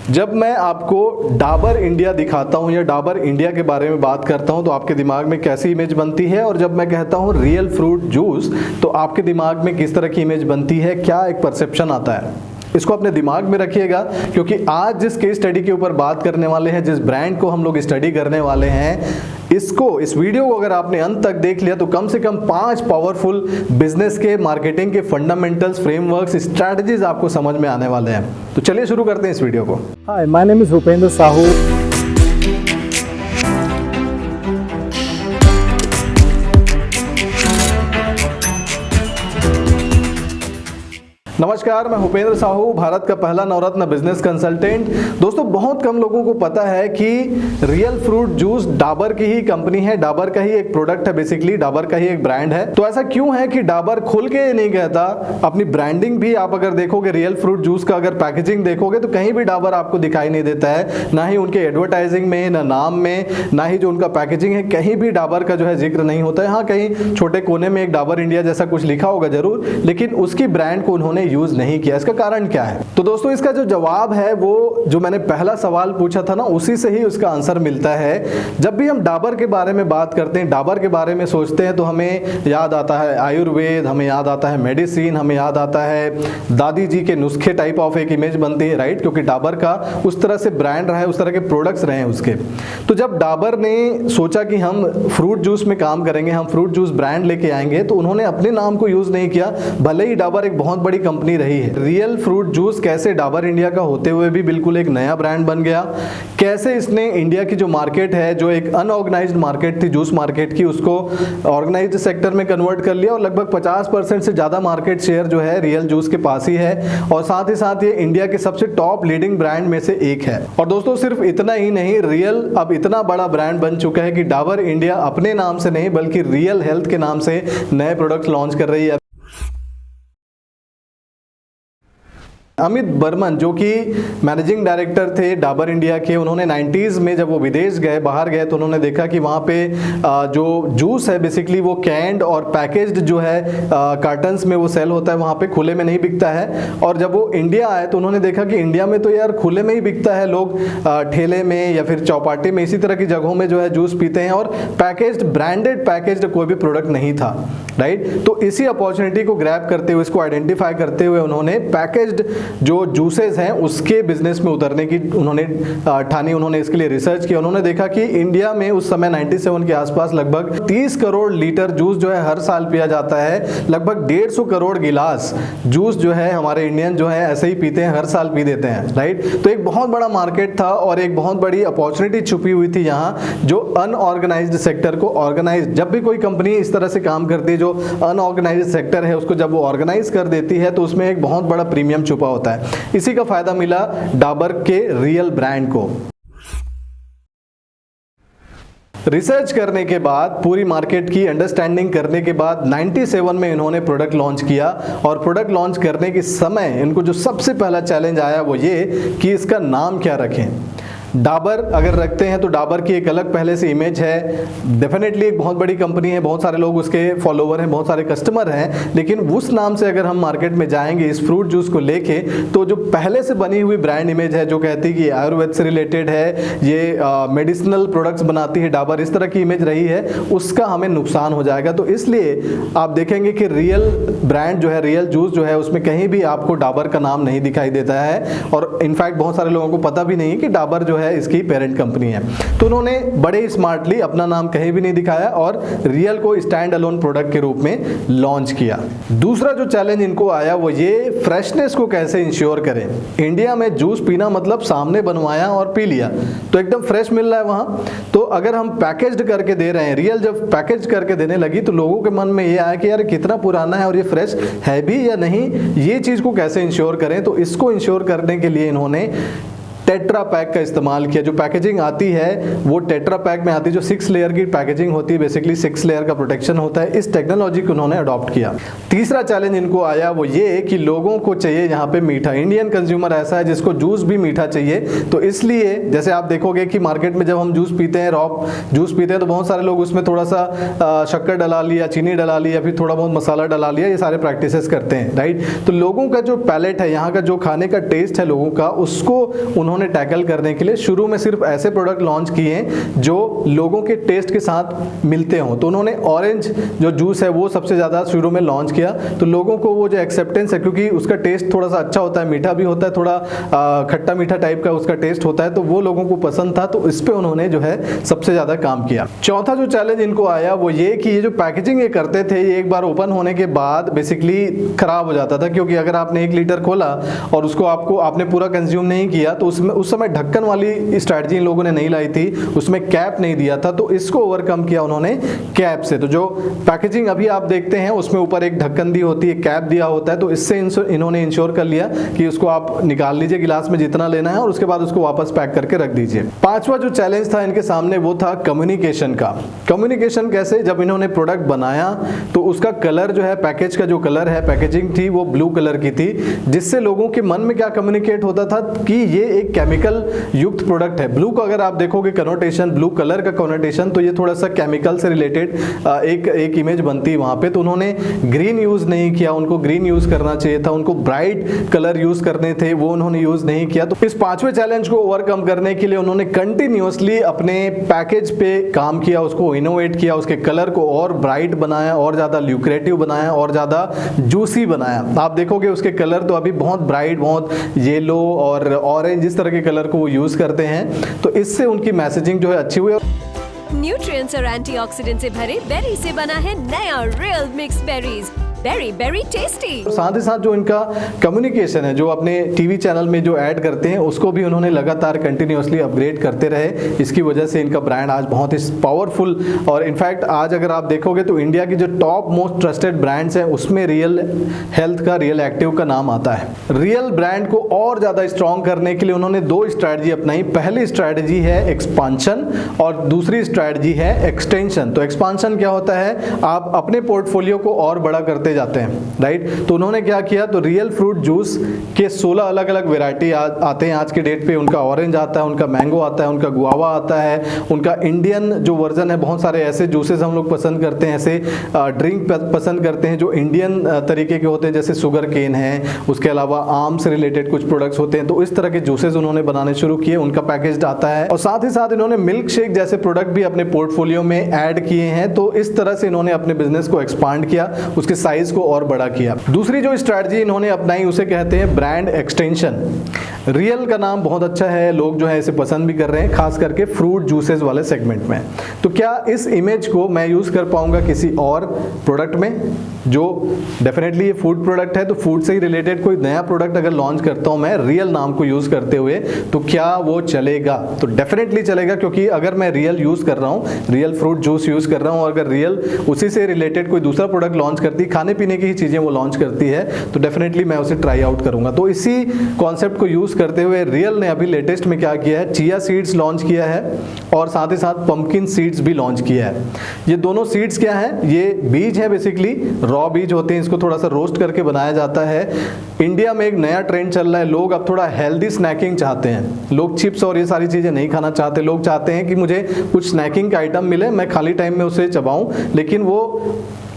जब मैं आपको डाबर इंडिया दिखाता हूं या डाबर इंडिया के बारे में बात करता हूं तो आपके दिमाग में कैसी इमेज बनती है, और जब मैं कहता हूं रियल फ्रूट जूस तो आपके दिमाग में किस तरह की इमेज बनती है, क्या एक परसेप्शन आता है, इसको अपने दिमाग में रखिएगा। क्योंकि आज जिस केस स्टडी के ऊपर बात करने वाले हैं, जिस ब्रांड को हम लोग स्टडी करने वाले हैं, इस वीडियो को अगर आपने अंत तक देख लिया तो कम से कम 5 पावरफुल बिजनेस के, मार्केटिंग के फंडामेंटल्स, फ्रेमवर्क्स, स्ट्रैटेजीज आपको समझ में आने वाले हैं। तो चलिए शुरू करते हैं इस वीडियो को। Hi, my name is Bhupendra Sahu. नमस्कार, मैं भूपेंद्र साहू, भारत का पहला नवरत्न बिजनेस कंसल्टेंट। दोस्तों, बहुत कम लोगों को पता है कि रियल फ्रूट जूस डाबर की ही कंपनी है, डाबर का ही एक प्रोडक्ट है, बेसिकली डाबर का ही एक ब्रांड है। तो ऐसा क्यों है कि डाबर खुल के नहीं कहता, अपनी ब्रांडिंग भी आप अगर देखोगे, रियल फ्रूट जूस का अगर पैकेजिंग देखोगे तो कहीं भी डाबर आपको दिखाई नहीं देता है, ना ही उनके एडवर्टाइजिंग में, ना नाम में, ना ही जो उनका पैकेजिंग है, कहीं भी डाबर का जो है जिक्र नहीं होता है। हाँ, कहीं छोटे कोने में एक डाबर इंडिया जैसा कुछ लिखा होगा जरूर, लेकिन उसकी ब्रांड को उन्होंने यूज नहीं किया। इसका कारण क्या है? तो दोस्तों, इसका जो जवाब है वो जो मैंने पहला सवाल पूछा था ना, उसी से ही उसका आंसर मिलता है। जब भी हम डाबर के बारे में बात करते हैं, डाबर के बारे में सोचते हैं तो हमें याद आता है आयुर्वेद, हमें याद आता है मेडिसिन, हमें याद आता है दादी जी के नुस्खे टाइप ऑफ एक इमेज बनती है, राइट? क्योंकि डाबर का उस तरह से ब्रांड रहा है, उस तरह के प्रोडक्ट्स रहे हैं उसके। तो जब डाबर ने सोचा कि हम फ्रूट जूस में काम करेंगे, हम फ्रूट जूस ब्रांड लेके आएंगे, तो उन्होंने अपने नाम को यूज नहीं किया, भले ही डाबर एक बहुत बड़ी कंपनी रही है। रियल फ्रूट जूस कैसे डाबर इंडिया का होते हुए भी बिल्कुल एक नया ब्रांड बन गया, कैसे इसने इंडिया की जो मार्केट है, जो एक अनऑर्गेनाइज्ड मार्केट थी जूस मार्केट की, उसको ऑर्गेनाइज्ड सेक्टर में कन्वर्ट कर लिया, और लगभग 50% से ज्यादा मार्केट शेयर जो है रियल जूस के पास ही है, और साथ ही साथ ये इंडिया के सबसे टॉप लीडिंग ब्रांड में से एक है। और दोस्तों, सिर्फ इतना ही नहीं, रियल अब इतना बड़ा ब्रांड बन चुका है कि डाबर इंडिया अपने नाम से नहीं बल्कि रियल हेल्थ के नाम से नए प्रोडक्ट्स लॉन्च कर रही है। अमित बर्मन, जो कि मैनेजिंग डायरेक्टर थे डाबर इंडिया के, उन्होंने 90s में जब वो विदेश गए, बाहर गए, तो उन्होंने देखा कि वहाँ पे जो जूस है बेसिकली वो कैंड और पैकेज्ड जो है कार्टन्स में वो सेल होता है, वहाँ पे खुले में नहीं बिकता है। और जब वो इंडिया आए तो उन्होंने देखा कि इंडिया में तो यार खुले में ही बिकता है, लोग ठेले में या फिर चौपाटी में, इसी तरह की जगहों में जो है जूस पीते हैं, और पैकेज्ड, ब्रांडेड पैकेज्ड कोई भी प्रोडक्ट नहीं था, राइट? तो इसी अपॉर्चुनिटी को ग्रैब करते हुए, इसको आइडेंटिफाई करते हुए उन्होंने पैकेज्ड जो जूसेस हैं उसके बिजनेस में उतरने की उन्होंने ठानी। उन्होंने इसके लिए रिसर्च किया। उन्होंने देखा कि इंडिया में उस समय 97 के आसपास लगभग 30 करोड़ लीटर जूस जो है हर साल पिया जाता है, लगभग 150 करोड़ गिलास जूस जो है हमारे इंडियन जो है ऐसे ही पीते हैं, हर साल पी देते हैं, राइट? तो एक बहुत बड़ा मार्केट था और एक बहुत बड़ी अपॉर्चुनिटी छुपी हुई थी यहाँ, जो अनऑर्गेनाइज्ड सेक्टर को ऑर्गेनाइज, जब भी कोई कंपनी इस तरह से काम करती है, जो अनऑर्गेनाइज्ड सेक्टर है उसको जब वो ऑर्गेनाइज कर देती है तो उसमें एक बहुत बड़ा प्रीमियम छुपा होता है। इसी का फायदा मिला डाबर के रियल ब्रांड को। रिसर्च करने के बाद, पूरी मार्केट की अंडरस्टैंडिंग करने के बाद 97 में इन्होंने प्रोडक्ट लॉन्च किया, और प्रोडक्ट लॉन्च करने के समय इनको जो सबसे पहला चैलेंज आया वो ये कि इसका नाम क्या रखें। डाबर अगर रखते हैं तो डाबर की एक अलग पहले से इमेज है, डेफिनेटली एक बहुत बड़ी कंपनी है, बहुत सारे लोग उसके फॉलोवर हैं, बहुत सारे कस्टमर हैं, लेकिन उस नाम से अगर हम मार्केट में जाएंगे इस फ्रूट जूस को लेके, तो जो पहले से बनी हुई ब्रांड इमेज है जो कहती है कि आयुर्वेद से रिलेटेड है, ये मेडिसिनल प्रोडक्ट्स बनाती है डाबर, इस तरह की इमेज रही है, उसका हमें नुकसान हो जाएगा। तो इसलिए आप देखेंगे कि रियल ब्रांड जो है, रियल जूस जो है, उसमें कहीं भी आपको डाबर का नाम नहीं दिखाई देता है, और इनफैक्ट बहुत सारे लोगों को पता भी नहीं कि डाबर जो है इसकी पेरेंट कंपनी है। तो उन्होंने बड़े स्मार्टली अपना नाम कहीं भी नहीं दिखाया और रियल को स्टैंड अलोन प्रोडक्ट के रूप में लॉन्च किया। दूसरा जो चैलेंज इनको आया वो ये, फ्रेशनेस को कैसे इंश्योर करें। इंडिया में जूस पीना मतलब सामने बनवाया और पी लिया, तो एकदम फ्रेश मिल रहा है वहां। तो अगर हम पैकेज्ड करके दे रहे हैं, रियल जब पैकेज करके देने लगी तो लोगों के मन में ये आया कि यार कितना पुराना है और ये फ्रेश है भी या नहीं, ये चीज को कैसे इंश्योर करें। तो इसको इंश्योर करने के लिए इन्होंने टेट्रा पैक का इस्तेमाल किया। जो पैकेजिंग आती है वो टेट्रा पैक में आती है, जो 6 लेयर की पैकेजिंग होती है, बेसिकली 6 लेयर का प्रोटेक्शन होता है। इस टेक्नोलॉजी को उन्होंने अडॉप्ट किया। तीसरा चैलेंज इनको आया वो ये कि लोगों को चाहिए यहाँ पे मीठा। इंडियन कंज्यूमर ऐसा है जिसको जूस भी मीठा चाहिए, तो इसलिए जैसे आप देखोगे कि मार्केट में जब हम जूस पीते हैं, रॉ जूस पीते हैं, तो बहुत सारे लोग उसमें थोड़ा सा शक्कर डला लिया, चीनी डला लिया, फिर थोड़ा बहुत मसाला डला लिया, ये सारे प्रैक्टिसेस करते हैं, राइट। तो लोगों का जो पैलेट है, यहाँ का जो खाने का टेस्ट है लोगों का, उसको उन्होंने इन्होंने टैकल करने के लिए शुरू में सिर्फ ऐसे प्रोडक्ट लॉन्च किए हैं जो लोगों के टेस्ट के साथ मिलते हों। तो उन्होंने ऑरेंज जो जूस है वो सबसे ज़्यादा शुरू में लॉन्च किया, तो लोगों को वो जो एक्सेप्टेंस है, क्योंकि उसका टेस्ट थोड़ा सा अच्छा होता है, मीठा भी होता है, थोड़ा खट्टा मीठा टाइप का उसका टेस्ट होता है, तो वो लोगों को पसंद था, तो इस पर उन्होंने जो है सबसे ज़्यादा काम किया। चौथा जो चैलेंज इनको आया वो ये कि ये जो पैकेजिंग ये करते थे, ये एक बार ओपन होने के बाद बेसिकली खराब हो जाता था, क्योंकि अगर आपने 1 लीटर खोला और उसको आपने पूरा कंज्यूम नहीं किया तो उसमें उस समय ढक्कन वाली स्ट्रैटेजी इन लोगों ने नहीं लाई थी, उसमें कैप नहीं दिया था, तो इसको ओवरकम किया उन्होंने कैप से। तो जो पैकेजिंग अभी आप देखते हैं उसमें ऊपर एक ढक्कन दी होती है, कैप दिया होता है, तो इससे इन्होंने इंश्योर कर लिया कि उसको आप निकाल लीजिए गिलास में जितना लेना है और उसके बाद उसको वापस पैक करके रख दीजिए। पांचवा जो चैलेंज था इनके सामने वो था कम्युनिकेशन का। कम्युनिकेशन कैसे, जब इन्होंने प्रोडक्ट बनाया तो उसका कलर जो है, पैकेज का जो कलर है, पैकेजिंग थी वो ब्लू कलर की थी, जिससे लोगों के मन में क्या कम्युनिकेट होता था कि ये एक केमिकल युक्त प्रोडक्ट है। ब्लू का अगर आप देखोगे कनोटेशन, ब्लू कलर का कनोटेशन, तो ये थोड़ा सा केमिकल से रिलेटेड एक इमेज बनती है वहां पे। तो उन्होंने ग्रीन यूज नहीं किया, उनको ग्रीन यूज करना चाहिए था, उनको ब्राइट कलर यूज करने थे, वो उन्होंने यूज नहीं किया। तो इस पांचवें चैलेंज को ओवरकम करने के लिए उन्होंने कंटिन्यूअसली अपने पैकेज पे काम किया, उसको इनोवेट किया, उसके कलर को और ब्राइट बनाया, और ज्यादा ल्यूक्रेटिव बनाया, और ज्यादा जूसी बनाया। आप देखोगे उसके कलर तो अभी बहुत ब्राइट, बहुत येलो और ऑरेंज इस तरह के कलर को वो यूज करते हैं, तो इससे उनकी मैसेजिंग जो है अच्छी हुई। न्यूट्रिएंट्स और एंटीऑक्सीडेंट से भरे बेरी से बना है नया real mix berries, very very tasty. साथ ही साथ जो इनका कम्युनिकेशन है, जो अपने टीवी चैनल में जो ऐड करते हैं उसको भी उन्होंने लगातार कंटिन्यूअसली अपग्रेड करते रहे। इसकी वजह से इनका ब्रांड आज बहुत ही पावरफुल, और इनफैक्ट आज अगर आप देखोगे तो इंडिया की जो टॉप मोस्ट ट्रस्टेड ब्रांड्स हैं उसमें रियल हेल्थ का, रियल एक्टिव का नाम आता है। रियल ब्रांड को और ज्यादा स्ट्रॉन्ग करने के लिए उन्होंने 2 स्ट्रैटेजी अपनाई। पहली स्ट्रैटेजी है एक्सपांशन और दूसरी स्ट्रैटेजी है एक्सटेंशन। तो एक्सपांशन क्या होता है, आप अपने पोर्टफोलियो को और बड़ा करते जाते हैं, राइट। तो उन्होंने क्या किया, तो रियल फ्रूट जूस के 16 अलग अलग वेराइटी आते हैं आज के डेट पे। उनका ऑरेंज आता है, उनका मैंगो आता है, उनका गुआवा आता है, उनका इंडियन जो वर्जन है। बहुत सारे ऐसे जूसेस हम लोग पसंद करते हैं, ऐसे ड्रिंक पसंद करते हैं जो इंडियन तरीके के होते हैं, जैसे शुगर केन है, उसके अलावा आम से रिलेटेड कुछ प्रोडक्ट्स होते हैं। तो इस तरह के जूसेस उन्होंने बनाने शुरू किए, उनका पैकेज आता है। और साथ ही साथ इन्होंने मिल्क शेक जैसे प्रोडक्ट भी अपने पोर्टफोलियो में ऐड किए हैं। तो इस तरह से इन्होंने अपने बिजनेस को एक्सपांड किया, उसके साइज को और बड़ा किया। दूसरी जो स्ट्रैटेजी इन्होंने अपनाई उसे कहते हैं ब्रांड एक्सटेंशन। रियल का नाम बहुत अच्छा है, लोग जो है इसे पसंद भी कर रहे हैं, खास करके फ्रूट जूसेस वाले सेगमेंट में। तो क्या इस इमेज को मैं यूज कर पाऊंगा किसी और प्रोडक्ट में, जो डेफिनेटली ये फूड प्रोडक्ट है, तो फूड से ही रिलेटेड कोई नया प्रोडक्ट अगर लॉन्च करता हूं मैं रियल नाम को यूज करते हुए, तो क्या वो चलेगा? तो डेफिनेटली चलेगा, क्योंकि अगर मैं रियल यूज कर रहा हूं, रियल फ्रूट जूस यूज कर रहा हूं, अगर रियल उसी से रिलेटेड कोई दूसरा प्रोडक्ट लॉन्च करती, खाने पीने की ही चीजें वो लॉन्च करती है, तो डेफिनेटली मैं उसे ट्राई आउट करूंगा। तो इसी कॉन्सेप्ट को यूज करते हुए रियल ने अभी लेटेस्ट में क्या किया है, चिया सीड्स लॉन्च किया है और साथ ही साथ पंपकिन सीड्स भी लॉन्च किया है। ये दोनों सीड्स क्या है, ये बीज है, बेसिकली रॉ बीज होते हैं, इसको थोड़ा सा रोस्ट करके बनाया जाता है। इंडिया में एक नया ट्रेंड चल रहा है, लोग अब थोड़ा हेल्दी स्नैकिंग चाहते हैं। लोग चिप्स और ये सारी चीजें नहीं खाना चाहते, लोग चाहते हैं कि मुझे कुछ स्नैकिंग का आइटम मिले, मैं खाली टाइम में उसे चबाऊं, लेकिन वो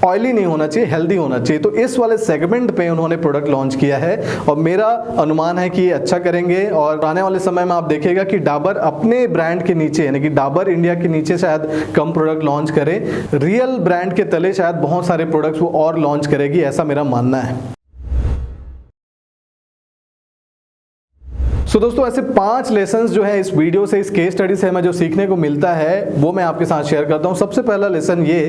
ऑयली नहीं होना चाहिए, हेल्दी होना चाहिए। तो इस वाले सेगमेंट पे उन्होंने प्रोडक्ट लॉन्च किया है और मेरा अनुमान है कि ये अच्छा करेंगे। और आने वाले समय में आप देखिएगा कि डाबर अपने ब्रांड के नीचे, यानी कि डाबर इंडिया के नीचे शायद कम प्रोडक्ट लॉन्च करे, रियल ब्रांड के तले शायद बहुत सारे प्रोडक्ट्स वो और लॉन्च करेगी, ऐसा मेरा मानना है। सो दोस्तों, ऐसे 5 लेसन्स जो है इस वीडियो से, इस केस स्टडी से हमें जो सीखने को मिलता है वो मैं आपके साथ शेयर करता हूं। सबसे पहला लेसन ये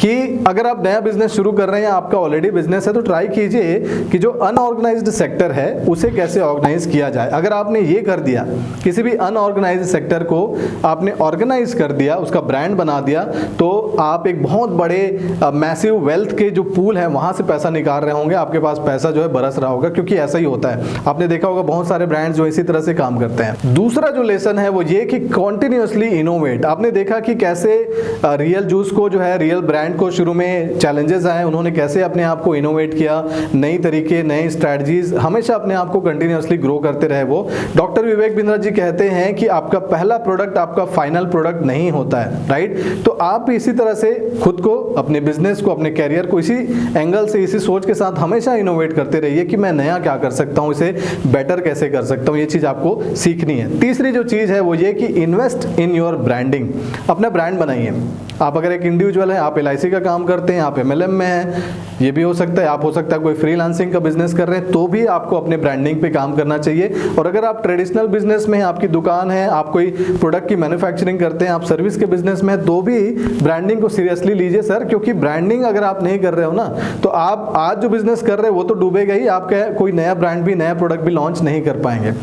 कि अगर आप नया बिजनेस शुरू कर रहे हैं, आपका ऑलरेडी बिजनेस है, तो ट्राई कीजिए कि जो अनऑर्गेनाइज्ड सेक्टर है उसे कैसे ऑर्गेनाइज किया जाए। अगर आपने ये कर दिया, किसी भी अनऑर्गेनाइज्ड सेक्टर को आपने ऑर्गेनाइज कर दिया, उसका ब्रांड बना दिया, तो आप एक बहुत बड़े मैसिव वेल्थ के जो पूल है वहां से पैसा निकाल रहे होंगे, आपके पास पैसा जो है बरस रहा होगा, क्योंकि ऐसा ही होता है। आपने देखा होगा बहुत सारे ब्रांड्स जो इसी तरह से काम करते हैं। दूसरा जो लेसन है वो ये कि कॉन्टिन्यूअसली इनोवेट। आपने देखा कि कैसे रियल जूस को जो है, रियल ब्रांड को शुरू में चैलेंजेस आए, उन्होंने कैसे अपने आप को इनोवेट किया, नई तरीके, नई स्ट्रैटेजीज, हमेशा अपने आप को कंटिन्यूअसली ग्रो करते रहे वो। डॉक्टर विवेक बिंद्रा जी कहते हैं कि आपका पहला प्रोडक्ट आपका फाइनल प्रोडक्ट नहीं होता है, राइट। तो आप भी इसी तरह से खुद को, अपने बिजनेस को, अपने कैरियर को इसी एंगल से, इसी सोच के साथ हमेशा इनोवेट करते रहिए कि मैं नया क्या कर सकता हूं, इसे बेटर कैसे कर सकता हूं, ये चीज़ आपको सीखनी है। तीसरी जो चीज़ है वो ये कि इन्वेस्ट इन योर ब्रांडिंग, अपना ब्रांड बनाइए। आप अगर एक इंडिविजुअल हैं, आप LIC का काम करते हैं, आप MLM में हैं, ये भी हो सकता है, आप हो सकता है कोई फ्रीलांसिंग का बिजनेस कर रहे हैं, तो भी आपको अपने ब्रांडिंग पे काम करना चाहिए। और अगर आप ट्रेडिशनल बिजनेस में हैं, आपकी दुकान है, आप कोई प्रोडक्ट की मैन्युफैक्चरिंग करते हैं, आप सर्विस के बिजनेस में हैं, तो भी ब्रांडिंग को सीरियसली लीजिए सर, क्योंकि ब्रांडिंग अगर आप नहीं कर रहे हो ना, तो आप आज जो बिजनेस कर रहे हो वो तो डूबेगा ही, आपका कोई नया ब्रांड भी, नया प्रोडक्ट भी लॉन्च नहीं कर पाएंगे।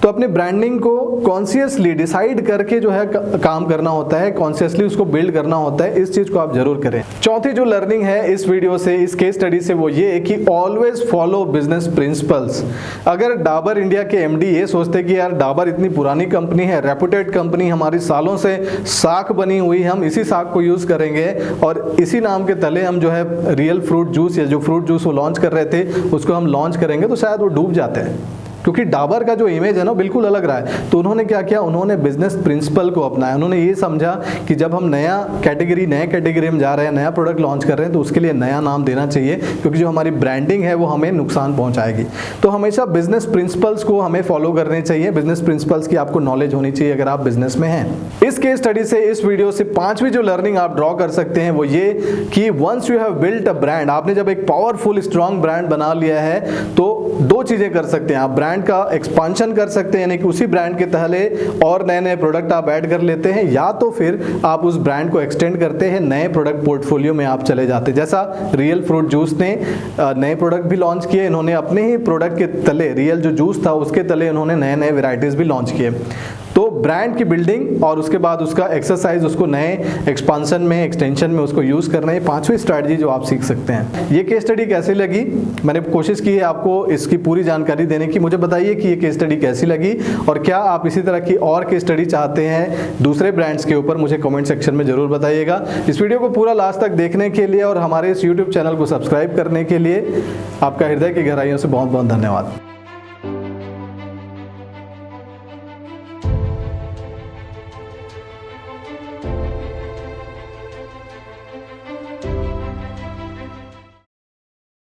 तो अपनी ब्रांडिंग को कॉन्शियसली डिसाइड करके जो है काम करना होता है, कॉन्शियसली उसको बिल्ड करना होता है, इस चीज को आप जरूर करें। चौथी जो लर्निंग है इस वीडियो से, इस केस स्टडी से, वो ये कि ऑलवेज फॉलो बिजनेस प्रिंसिपल्स। अगर डाबर इंडिया के MD ये सोचते कि यार डाबर इतनी पुरानी कंपनी है, रेपुटेड कंपनी, हमारी सालों से साख बनी हुई, हम इसी साख को यूज करेंगे और इसी नाम के तले हम जो है रियल फ्रूट जूस या जो फ्रूट जूस वो लॉन्च कर रहे थे उसको हम लॉन्च करेंगे, तो शायद वो डूब जाते हैं, क्योंकि डाबर का जो इमेज है ना बिल्कुल अलग रहा है। तो उन्होंने क्या किया, उन्होंने बिजनेस प्रिंसिपल को अपनाया। उन्होंने ये समझा कि जब हम नए कैटेगरी में जा रहे हैं, नया प्रोडक्ट लॉन्च कर रहे हैं, तो उसके लिए नया नाम देना चाहिए, क्योंकि जो हमारी ब्रांडिंग है वो हमें नुकसान पहुंचाएगी। तो हमेशा बिजनेस प्रिंसिपल्स को हमें फॉलो करने चाहिए, बिजनेस प्रिंसिपल्स की आपको नॉलेज होनी चाहिए अगर आप बिजनेस में हैं। इस केस स्टडी से, इस वीडियो से पांचवी जो लर्निंग आप ड्रॉ कर सकते हैं वो ये कि once you have built a brand, आपने जब एक पावरफुल स्ट्रॉन्ग ब्रांड बना लिया है, तो दो चीजें कर सकते हैं आप। ब्रांड का एक्सपांशन कर सकते हैं, यानी कि उसी ब्रांड के तले और नए नए प्रोडक्ट आप ऐड कर लेते हैं, या तो फिर आप उस ब्रांड को एक्सटेंड करते हैं, नए प्रोडक्ट पोर्टफोलियो में आप चले जाते हैं। जैसा रियल फ्रूट जूस ने नए प्रोडक्ट भी लॉन्च किए, इन्होंने अपने ही प्रोडक्ट के तले, रियल जो जूस था उसके तले इन्होंने नए नए वेराइटीज भी लॉन्च किए। तो ब्रांड की बिल्डिंग और उसके बाद उसका एक्सरसाइज, उसको नए एक्सपांशन में, एक्सटेंशन में उसको यूज करना, ये पांचवी स्ट्रैटेजी जो आप सीख सकते हैं। ये केस स्टडी कैसी लगी, मैंने कोशिश की है आपको इसकी पूरी जानकारी देने की। मुझे बताइए कि ये केस स्टडी कैसी लगी और क्या आप इसी तरह की और केस स्टडी चाहते हैं दूसरे ब्रांड्स के ऊपर, मुझे कमेंट सेक्शन में जरूर बताइएगा। इस वीडियो को पूरा लास्ट तक देखने के लिए और हमारे इस यूट्यूब चैनल को सब्सक्राइब करने के लिए आपका हृदय की गहराइयों से बहुत बहुत धन्यवाद।